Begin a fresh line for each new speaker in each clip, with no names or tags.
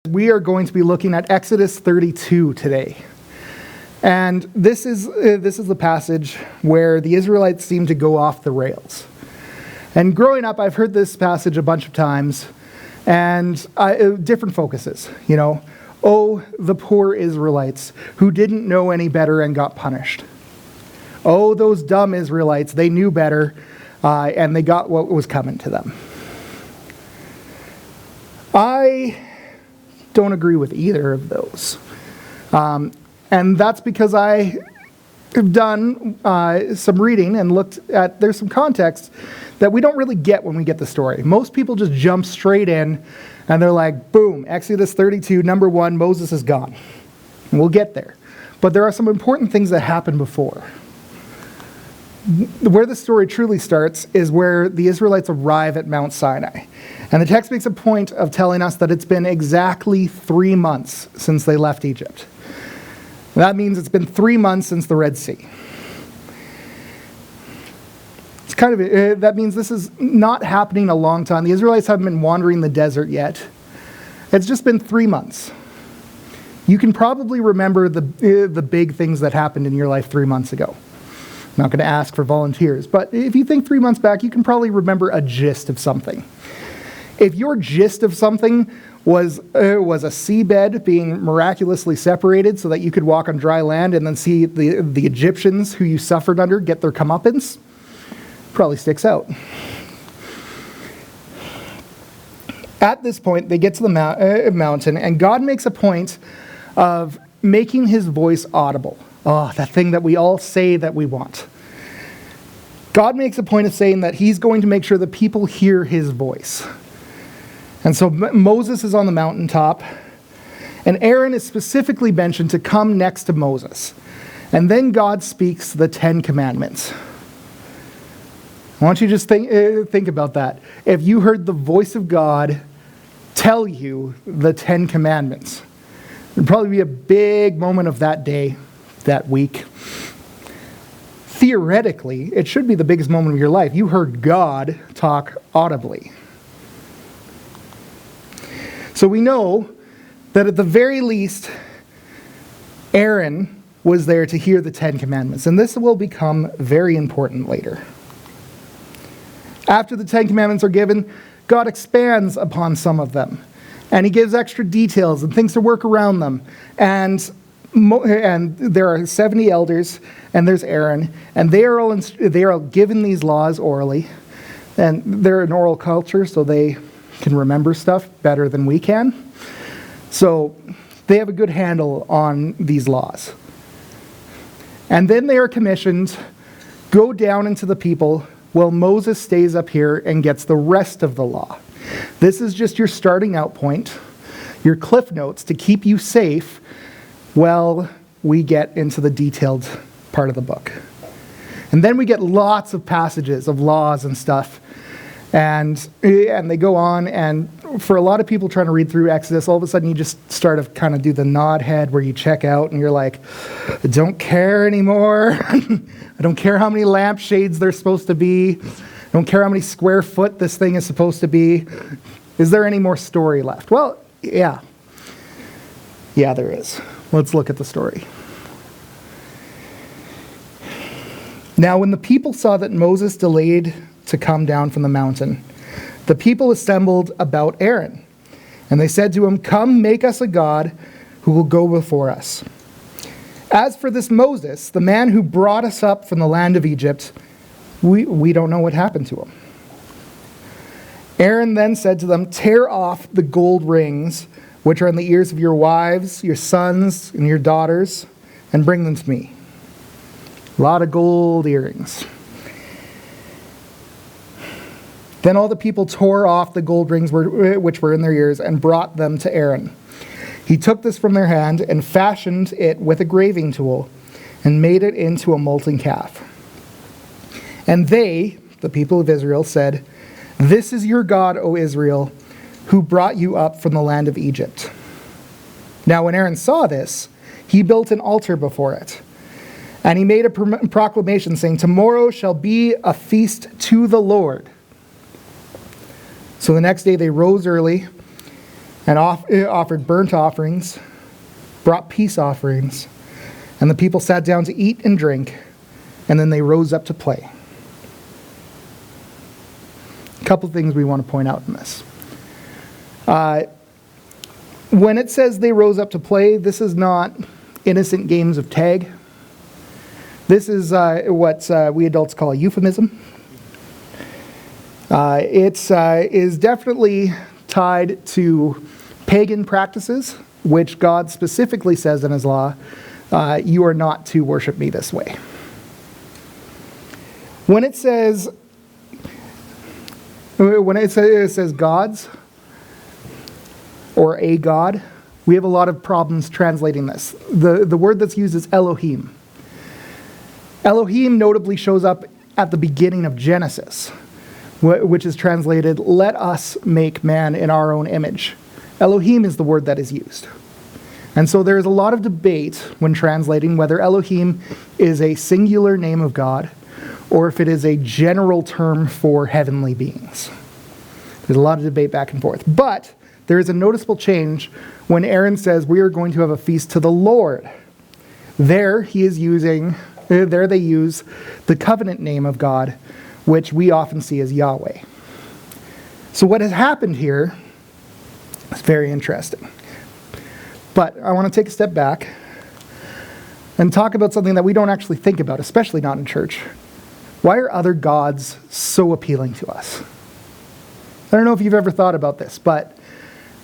We are going to be looking at Exodus 32 today. And this is the passage where the Israelites seem to go off the rails. And growing up, I've heard this passage a bunch of times, and different focuses, Oh, the poor Israelites who didn't know any better and got punished. Oh, those dumb Israelites, they knew better, and they got what was coming to them. I don't agree with either of those. And that's because I have done some reading and looked at, there's some context that we don't really get when we get the story. Most people just jump straight in and they're like, boom, Exodus 32, number 1, Moses is gone. And we'll get there. But there are some important things that happen before. Where the story truly starts is where the Israelites arrive at Mount Sinai. And the text makes a point of telling us that it's been exactly 3 months since they left Egypt. That means it's been 3 months since the Red Sea. That means this is not happening a long time. The Israelites haven't been wandering the desert yet. It's just been 3 months. You can probably remember the big things that happened in your life 3 months ago. I'm not going to ask for volunteers, but if you think 3 months back, you can probably remember a gist of something. If your gist of something was a seabed being miraculously separated so that you could walk on dry land and then see the Egyptians who you suffered under get their comeuppance, probably sticks out. At this point, they get to the mountain, and God makes a point of making his voice audible. Oh, that thing that we all say that we want. God makes a point of saying that he's going to make sure that people hear his voice. And so Moses is on the mountaintop, and Aaron is specifically mentioned to come next to Moses. And then God speaks the 10 Commandments. I want you to just think about that. If you heard the voice of God tell you the 10 Commandments, it would probably be a big moment of that day, that week. Theoretically, it should be the biggest moment of your life. You heard God talk audibly. So we know that at the very least, Aaron was there to hear the 10 Commandments, and this will become very important later. After the 10 Commandments are given, God expands upon some of them, and he gives extra details and things to work around them. And there are 70 elders, and there's Aaron, and they are all given these laws orally, and they're an oral culture, so they can remember stuff better than we can. So they have a good handle on these laws. And then they are commissioned, go down into the people, while Moses stays up here and gets the rest of the law. This is just your starting out point, your cliff notes to keep you safe while we get into the detailed part of the book. And then we get lots of passages of laws and stuff. And they go on, and for a lot of people trying to read through Exodus, all of a sudden you just start to kind of do the nod head where you check out and you're like, I don't care anymore. I don't care how many lampshades there's supposed to be. I don't care how many square foot this thing is supposed to be. Is there any more story left? Well, yeah. Yeah, there is. Let's look at the story. Now, when the people saw that Moses delayed to come down from the mountain, the people assembled about Aaron, and they said to him, come, make us a god who will go before us. As for this Moses, the man who brought us up from the land of Egypt, we don't know what happened to him. Aaron then said to them, tear off the gold rings which are in the ears of your wives, your sons, and your daughters, and bring them to me. A lot of gold earrings. Then all the people tore off the gold rings which were in their ears and brought them to Aaron. He took this from their hand and fashioned it with a graving tool and made it into a molten calf. And they, the people of Israel, said, this is your God, O Israel, who brought you up from the land of Egypt. Now when Aaron saw this, he built an altar before it. And he made a proclamation saying, tomorrow shall be a feast to the Lord. So the next day they rose early and offered burnt offerings, brought peace offerings, and the people sat down to eat and drink, and then they rose up to play. A couple things we want to point out in this. When it says they rose up to play, this is not innocent games of tag. This is what we adults call a euphemism. It is definitely tied to pagan practices, which God specifically says in his law, you are not to worship me this way. When it says gods or a god, we have a lot of problems translating this. The word that's used is Elohim. Elohim notably shows up at the beginning of Genesis, which is translated, let us make man in our own image. Elohim is the word that is used. And so there is a lot of debate when translating whether Elohim is a singular name of God or if it is a general term for heavenly beings. There's a lot of debate back and forth. But there is a noticeable change when Aaron says we are going to have a feast to the Lord. There they use the covenant name of God, which we often see as Yahweh. So what has happened here is very interesting. But I want to take a step back and talk about something that we don't actually think about, especially not in church. Why are other gods so appealing to us? I don't know if you've ever thought about this, but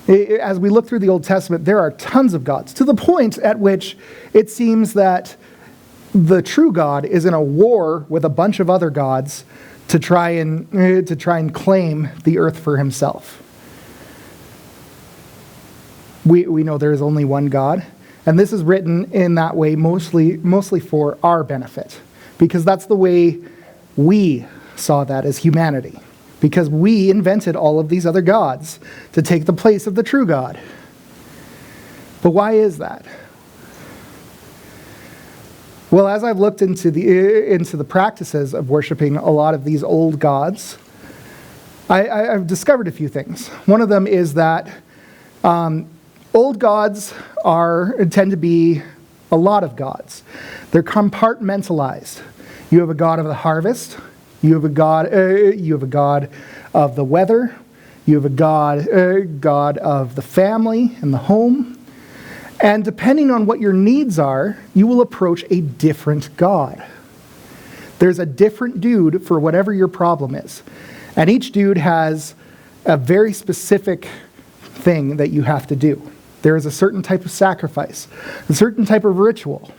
as we look through the Old Testament, there are tons of gods, to the point at which it seems that the true God is in a war with a bunch of other gods to try and claim the earth for himself. We know there is only one God, and this is written in that way mostly for our benefit, because that's the way we saw that as humanity, because we invented all of these other gods to take the place of the true God. But why is that? Well, as I've looked into the practices of worshiping a lot of these old gods, I've discovered a few things. One of them is that old gods tend to be a lot of gods. They're compartmentalized. You have a god of the harvest. You have a god of the weather. You have a god of the family and the home. And depending on what your needs are, you will approach a different god. There's a different dude for whatever your problem is. And each dude has a very specific thing that you have to do. There is a certain type of sacrifice, a certain type of ritual.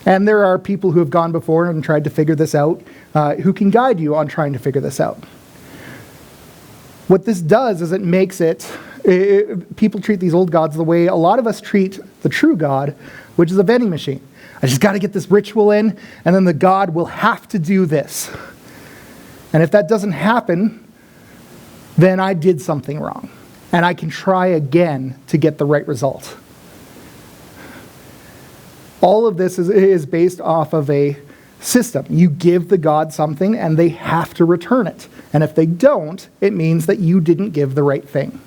And there are people who have gone before and tried to figure this out, who can guide you on trying to figure this out. What this does is it makes people treat these old gods the way a lot of us treat the true God, which is a vending machine. I just got to get this ritual in, and then the God will have to do this. And if that doesn't happen, then I did something wrong. And I can try again to get the right result. All of this is based off of a system. You give the god something, and they have to return it. And if they don't, it means that you didn't give the right thing.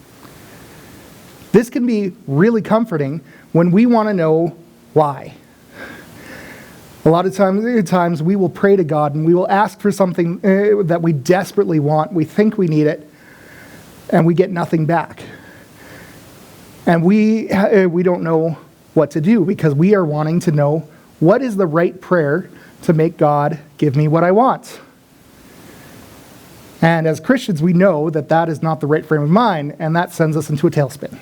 This can be really comforting when we want to know why. A lot of times we will pray to God and we will ask for something that we desperately want. We think we need it, and we get nothing back. And we don't know what to do because we are wanting to know what is the right prayer to make God give me what I want. And as Christians, we know that that is not the right frame of mind, and that sends us into a tailspin.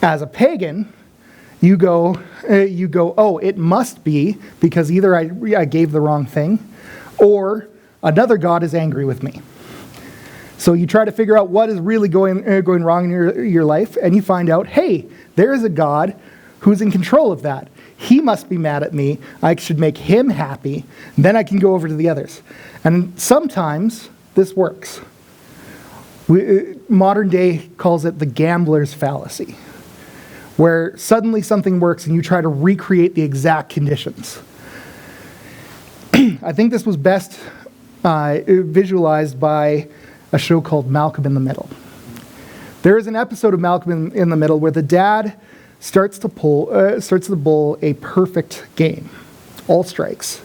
As a pagan, you go, oh, it must be because either I gave the wrong thing or another God is angry with me. So you try to figure out what is really going wrong in your life, and you find out, hey, there is a God who's in control of that. He must be mad at me. I should make him happy. Then I can go over to the others. And sometimes this works. Modern day calls it the gambler's fallacy, where suddenly something works and you try to recreate the exact conditions. I think this was best visualized by a show called Malcolm in the Middle. There is an episode of Malcolm in the Middle where the dad starts to bowl a perfect game, all strikes.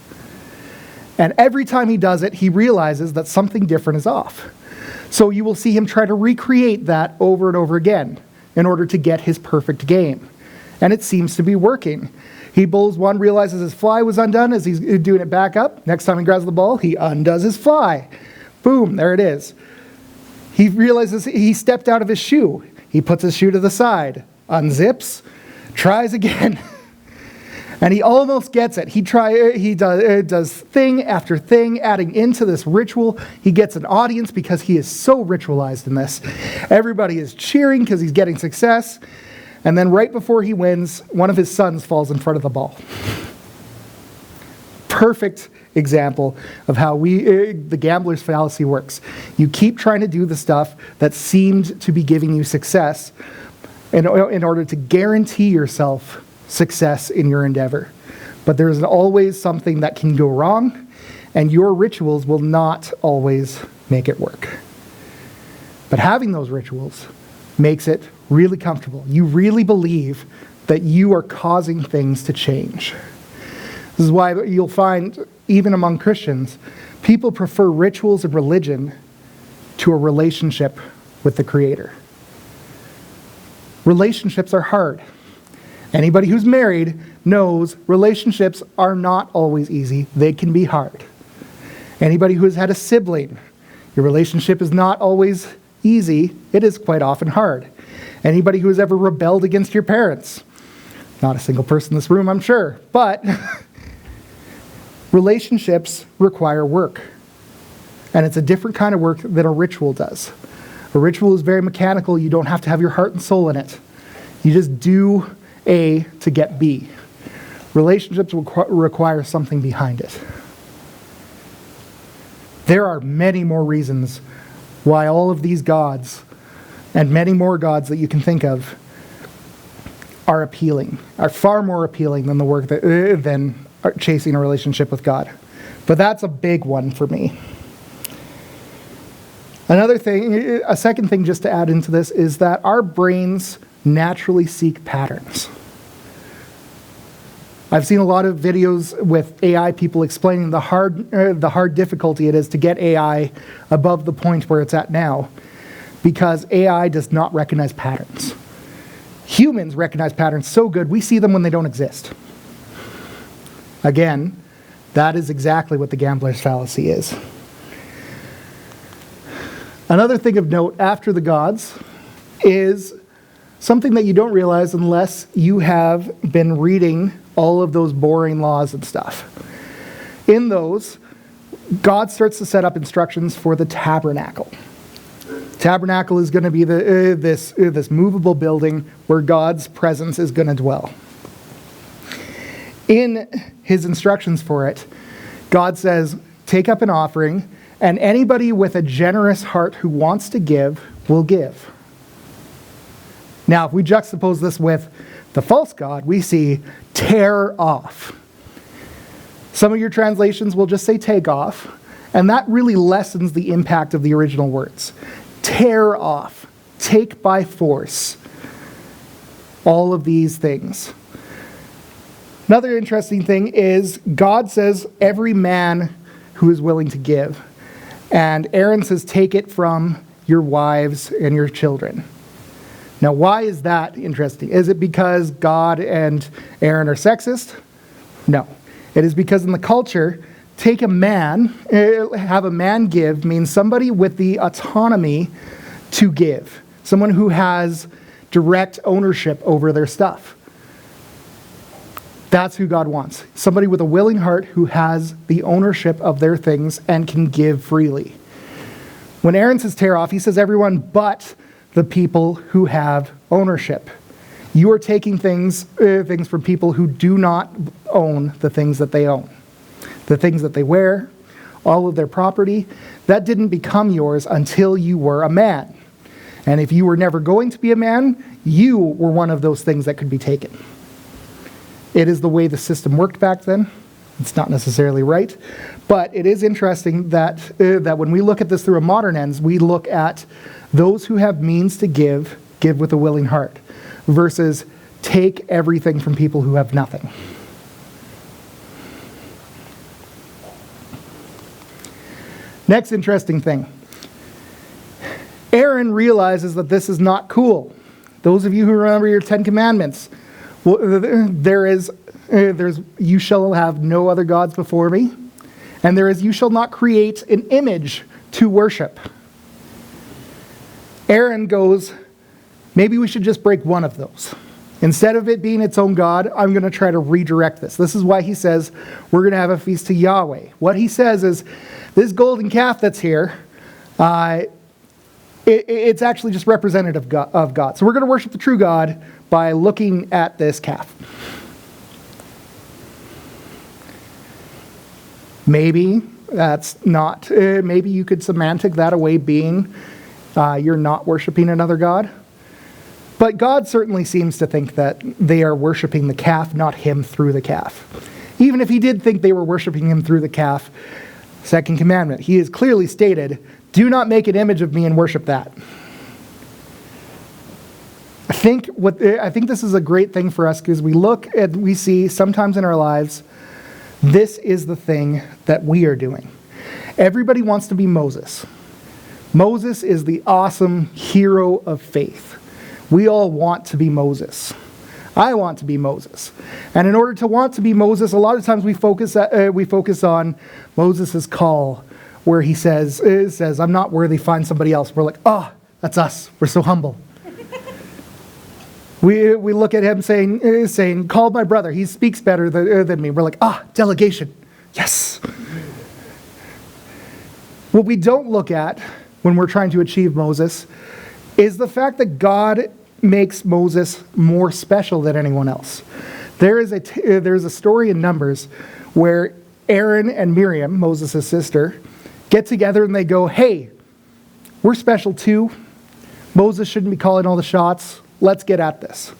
And every time he does it, he realizes that something different is off. So you will see him try to recreate that over and over again in order to get his perfect game. And it seems to be working. He bowls one, realizes his fly was undone as he's doing it back up. Next time he grabs the ball, he undoes his fly. Boom, there it is. He realizes he stepped out of his shoe. He puts his shoe to the side, unzips, tries again. And he almost gets it. He does thing after thing, adding into this ritual. He gets an audience because he is so ritualized in this. Everybody is cheering because he's getting success. And then right before he wins, one of his sons falls in front of the ball. Perfect example of how the gambler's fallacy works. You keep trying to do the stuff that seemed to be giving you success in order to guarantee yourself success in your endeavor. But there is always something that can go wrong, and your rituals will not always make it work. But having those rituals makes it really comfortable. You really believe that you are causing things to change. This is why you'll find, even among Christians, people prefer rituals and religion to a relationship with the Creator. Relationships are hard. Anybody who's married knows relationships are not always easy. They can be hard. Anybody who has had a sibling, your relationship is not always easy. It is quite often hard. Anybody who has ever rebelled against your parents, not a single person in this room, I'm sure, but relationships require work. And it's a different kind of work than a ritual does. A ritual is very mechanical. You don't have to have your heart and soul in it. You just do A to get B. Relationships will require something behind it. There are many more reasons why all of these gods, and many more gods that you can think of, are appealing, are far more appealing than the work than chasing a relationship with God. But that's a big one for me. Another thing, a second thing just to add into this, is that our brains naturally seek patterns. I've seen a lot of videos with AI people explaining the hard difficulty it is to get AI above the point where it's at now, because AI does not recognize patterns. Humans recognize patterns so good, we see them when they don't exist. Again, that is exactly what the gambler's fallacy is. Another thing of note after the gods is something that you don't realize unless you have been reading all of those boring laws and stuff. In those, God starts to set up instructions for the tabernacle. Tabernacle is going to be this movable building where God's presence is going to dwell. In his instructions for it, God says, take up an offering, and anybody with a generous heart who wants to give will give. Now, if we juxtapose this with the false god, we see tear off. Some of your translations will just say take off, and that really lessens the impact of the original words. Tear off, take by force, all of these things. Another interesting thing is God says every man who is willing to give. And Aaron says take it from your wives and your children. Now, why is that interesting? Is it because God and Aaron are sexist? No. It is because in the culture, take a man, have a man give, means somebody with the autonomy to give. Someone who has direct ownership over their stuff. That's who God wants. Somebody with a willing heart who has the ownership of their things and can give freely. When Aaron says tear off, he says everyone but the people who have ownership. You are taking things from people who do not own the things that they own. The things that they wear, all of their property, that didn't become yours until you were a man. And if you were never going to be a man, you were one of those things that could be taken. It is the way the system worked back then. It's not necessarily right, But it is interesting that when we look at this through a modern lens, we look at those who have means to give with a willing heart, versus take everything from people who have nothing. Next interesting thing. Aaron realizes that this is not cool. Those of you who remember your 10 Commandments, there's you shall have no other gods before me, and there is you shall not create an image to worship. Aaron goes, maybe we should just break one of those. Instead of it being its own God, I'm going to try to redirect this. This is why he says we're going to have a feast to Yahweh. What he says is, this golden calf that's here, it's actually just representative of God. So we're going to worship the true God by looking at this calf. Maybe that's not, maybe you could semantic that away being you're not worshiping another God. But God certainly seems to think that they are worshiping the calf, not him through the calf. Even if he did think they were worshiping him through the calf, second commandment, he has clearly stated, do not make an image of me and worship that. I think this is a great thing for us, because we see sometimes in our lives, this is the thing that we are doing. Everybody wants to be Moses. Moses is the awesome hero of faith. We all want to be Moses. I want to be Moses. And in order to want to be Moses, a lot of times we focus on Moses' call, where he says, I'm not worthy, find somebody else. We're like, oh, that's us. We're so humble. We look at him saying, call my brother. He speaks better than me. We're like, delegation. Yes. What we don't look at when we're trying to achieve Moses is the fact that God makes Moses more special than anyone else. There's a story in Numbers where Aaron and Miriam, Moses' sister, get together and they go, hey, we're special too. Moses shouldn't be calling all the shots. Let's get at this.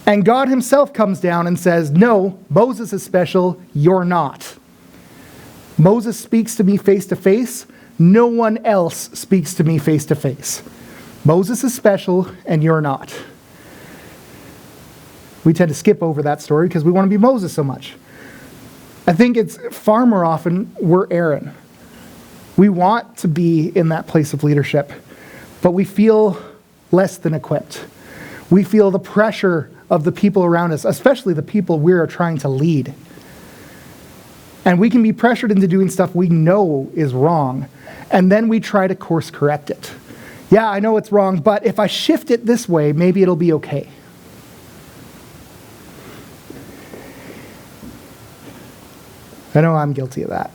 And God himself comes down and says, no, Moses is special, you're not. Moses speaks to me face to face. No one else speaks to me face to face. Moses is special and you're not. We tend to skip over that story because we want to be Moses so much. I think it's far more often we're Aaron. We want to be in that place of leadership, but we feel less than equipped. We feel the pressure of the people around us, especially the people we are trying to lead. And we can be pressured into doing stuff we know is wrong, and then we try to course correct it. Yeah, I know it's wrong, but if I shift it this way, maybe it'll be okay. I know I'm guilty of that.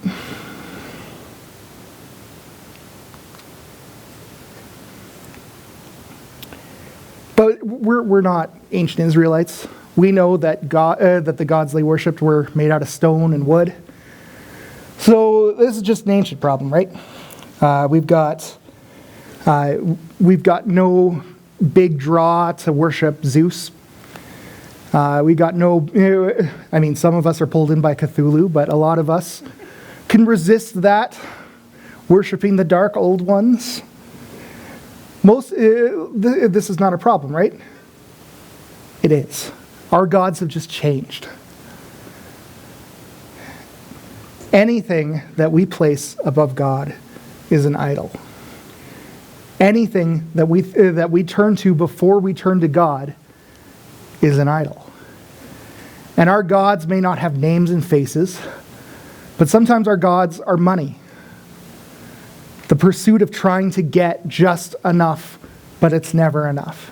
But we're not ancient Israelites. We know that that the gods they worshipped were made out of stone and wood. So this is just an ancient problem, right? We've got no big draw to worship Zeus. We got no, some of us are pulled in by Cthulhu, but a lot of us can resist that, worshiping the dark old ones. This is not a problem, right? It is. Our gods have just changed. Anything that we place above God is an idol. Anything that we turn to before we turn to God is an idol. And our gods may not have names and faces, but sometimes our gods are money. The pursuit of trying to get just enough, but it's never enough.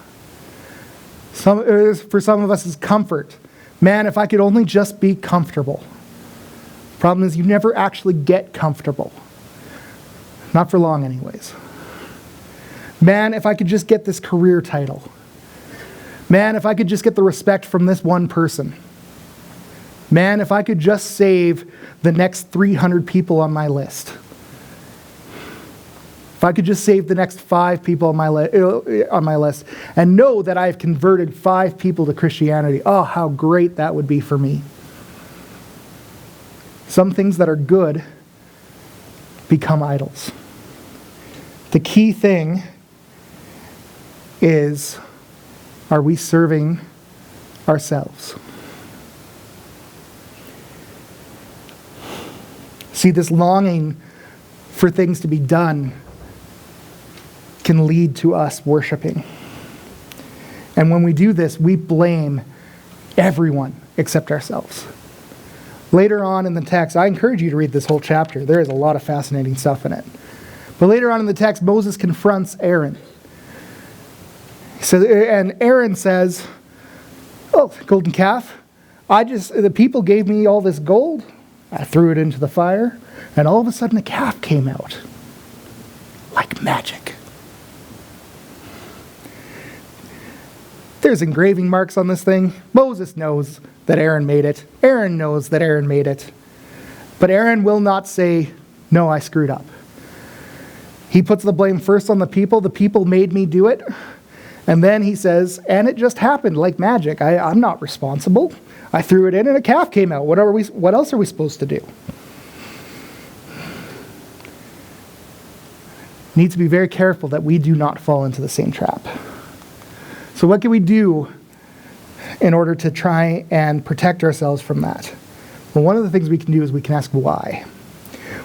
For some of us, it's comfort. Man, if I could only just be comfortable. Problem is, you never actually get comfortable. Not for long, anyways. Man, if I could just get this career title. Man, if I could just get the respect from this one person. Man, if I could just save the next 300 people on my list. If I could just save the next 5 people on my list and know that I've converted 5 people to Christianity. Oh, how great that would be for me. some things that are good become idols. The key thing is, are we serving ourselves? See, this longing for things to be done can lead to us worshiping. And when we do this, we blame everyone except ourselves. Later on in the text, I encourage you to read this whole chapter. There is a lot of fascinating stuff in it. But later on in the text, Moses confronts Aaron. And Aaron says, "Oh, golden calf, the people gave me all this gold. I threw it into the fire, and all of a sudden a calf came out. Like magic." There's engraving marks on this thing. Moses knows that Aaron made it. Aaron knows that Aaron made it. But Aaron will not say, "No, I screwed up." He puts the blame first on the people. The people made me do it. And then he says, "And it just happened like magic. I'm not responsible. I threw it in and a calf came out. What else are we supposed to do?" Need to be very careful that we do not fall into the same trap. So what can we do in order to try and protect ourselves from that? Well, one of the things we can do is we can ask why.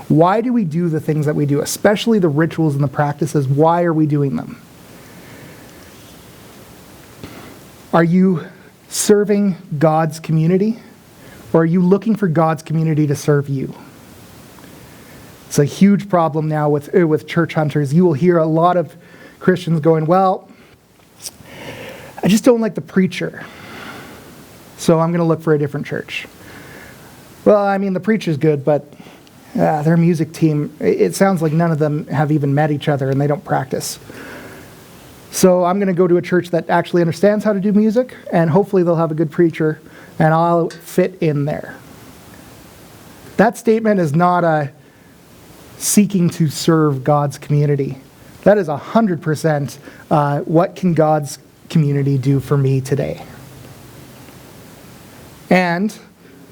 Why do we do the things that we do, especially the rituals and the practices? Why are we doing them? Are you serving God's community, or are you looking for God's community to serve you? It's a huge problem now with church hunters. You will hear a lot of Christians going, "Well, I just don't like the preacher, so I'm going to look for a different church." Well, I mean, the preacher's good, but their music team, it sounds like none of them have even met each other and they don't practice. So I'm going to go to a church that actually understands how to do music, and hopefully they'll have a good preacher, and I'll fit in there. That statement is not a seeking to serve God's community. That is 100% what can God's community do for me today? And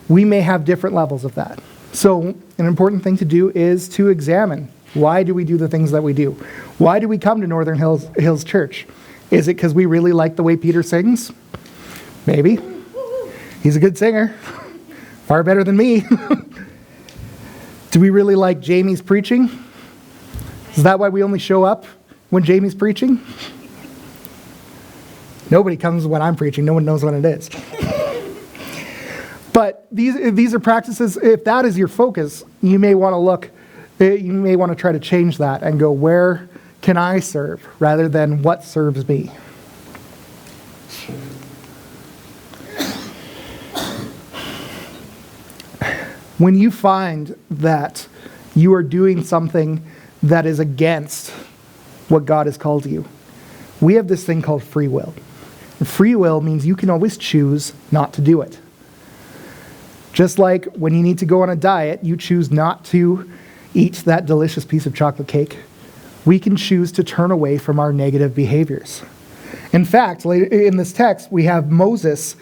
we may have different levels of that. So an important thing to do is to examine, why do we do the things that we do? Why do we come to Northern Hills Church? Is it because we really like the way Peter sings? Maybe. He's a good singer. Far better than me. Do we really like Jamie's preaching? Is that why we only show up when Jamie's preaching? Nobody comes when I'm preaching. No one knows when it is. But these are practices. If that is your focus, you may want to try to change that and go, where can I serve rather than what serves me? When you find that you are doing something that is against what God has called you, we have this thing called free will. Free will means you can always choose not to do it. Just like when you need to go on a diet, you choose not to eat that delicious piece of chocolate cake. We can choose to turn away from our negative behaviors. In fact, in this text, we have Moses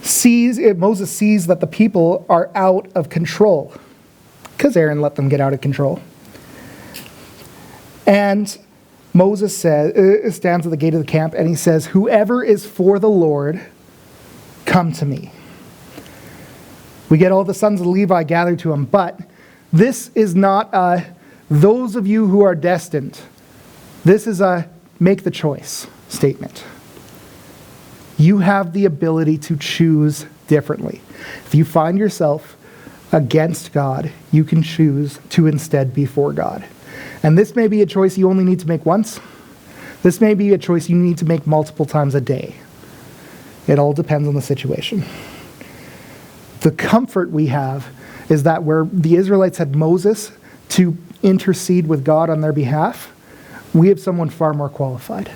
sees that the people are out of control because Aaron let them get out of control. And Moses stands at the gate of the camp and he says, "Whoever is for the Lord, come to me." We get all the sons of Levi gathered to him, but this is not those of you who are destined. This is a make the choice statement. You have the ability to choose differently. If you find yourself against God, you can choose to instead be for God. And this may be a choice you only need to make once. This may be a choice you need to make multiple times a day. It all depends on the situation. The comfort we have is that where the Israelites had Moses to intercede with God on their behalf, we have someone far more qualified.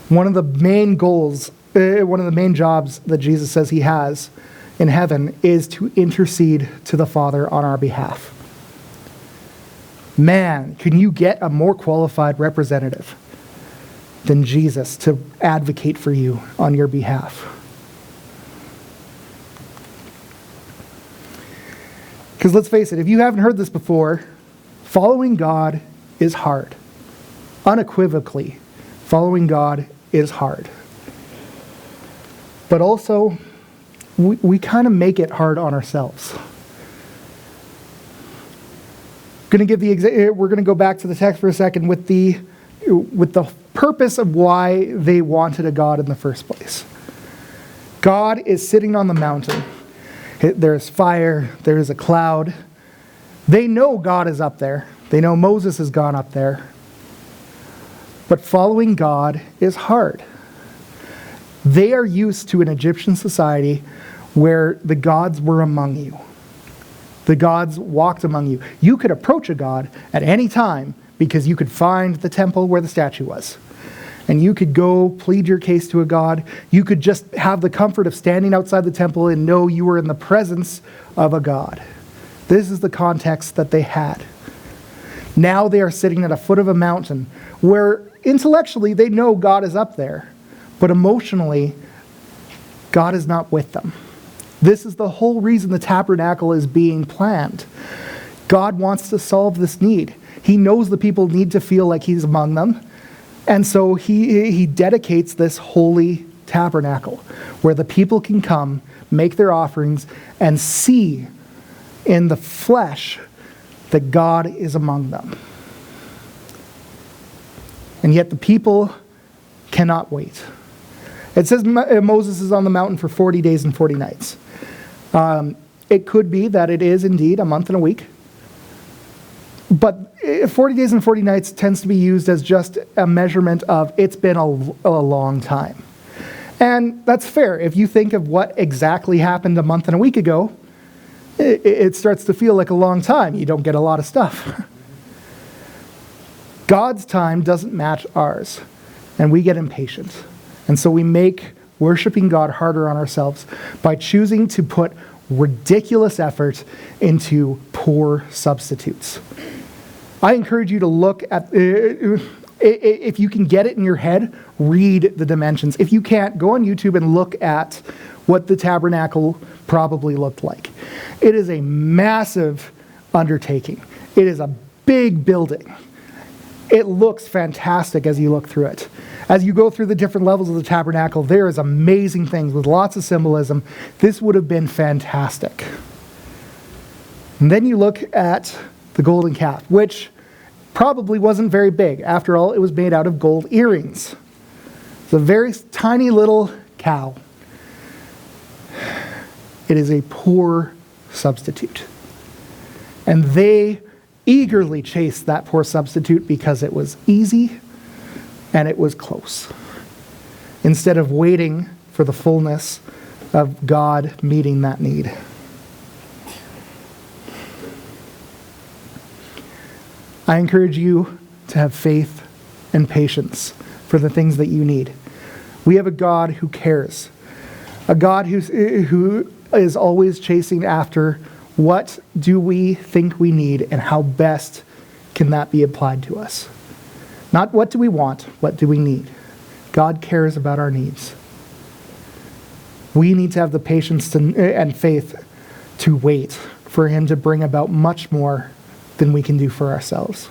One of the main goals, one of the main jobs that Jesus says he has in heaven is to intercede to the Father on our behalf. Man, can you get a more qualified representative than Jesus to advocate for you on your behalf? Because let's face it, if you haven't heard this before, following God is hard. Unequivocally, following God is hard. But also, we kind of make it hard on ourselves. We're going to go back to the text for a second with the purpose of why they wanted a God in the first place. God is sitting on the mountain. There's fire, there's a cloud. They know God is up there. They know Moses has gone up there. But following God is hard. They are used to an Egyptian society where the gods were among you. The gods walked among you. You could approach a god at any time because you could find the temple where the statue was. And you could go plead your case to a god. You could just have the comfort of standing outside the temple and know you were in the presence of a god. This is the context that they had. Now they are sitting at a foot of a mountain where intellectually they know God is up there, but emotionally, God is not with them. This is the whole reason the tabernacle is being planned. God wants to solve this need. He knows the people need to feel like he's among them. And so he dedicates this holy tabernacle where the people can come, make their offerings, and see in the flesh that God is among them. And yet the people cannot wait. It says Moses is on the mountain for 40 days and 40 nights. It could be that it is indeed a month and a week. But 40 days and 40 nights tends to be used as just a measurement of it's been a long time. And that's fair. If you think of what exactly happened a month and a week ago, it starts to feel like a long time. You don't get a lot of stuff. God's time doesn't match ours, and we get impatient. And so we make worshiping God harder on ourselves by choosing to put ridiculous effort into poor substitutes. I encourage you to look at, if you can get it in your head, read the dimensions. If you can't, go on YouTube and look at what the tabernacle probably looked like. It is a massive undertaking. It is a big building. It looks fantastic as you look through it. As you go through the different levels of the tabernacle, there is amazing things with lots of symbolism. This would have been fantastic. And then you look at the golden calf, which probably wasn't very big. After all, it was made out of gold earrings. It's a very tiny little cow. It is a poor substitute. And they eagerly chased that poor substitute because it was easy and it was close, instead of waiting for the fullness of God meeting that need. I encourage you to have faith and patience for the things that you need. We have a God who cares, a God who is always chasing after what do we think we need and how best can that be applied to us. Not what do we want, what do we need. God cares about our needs. We need to have the patience and faith to wait for him to bring about much more than we can do for ourselves.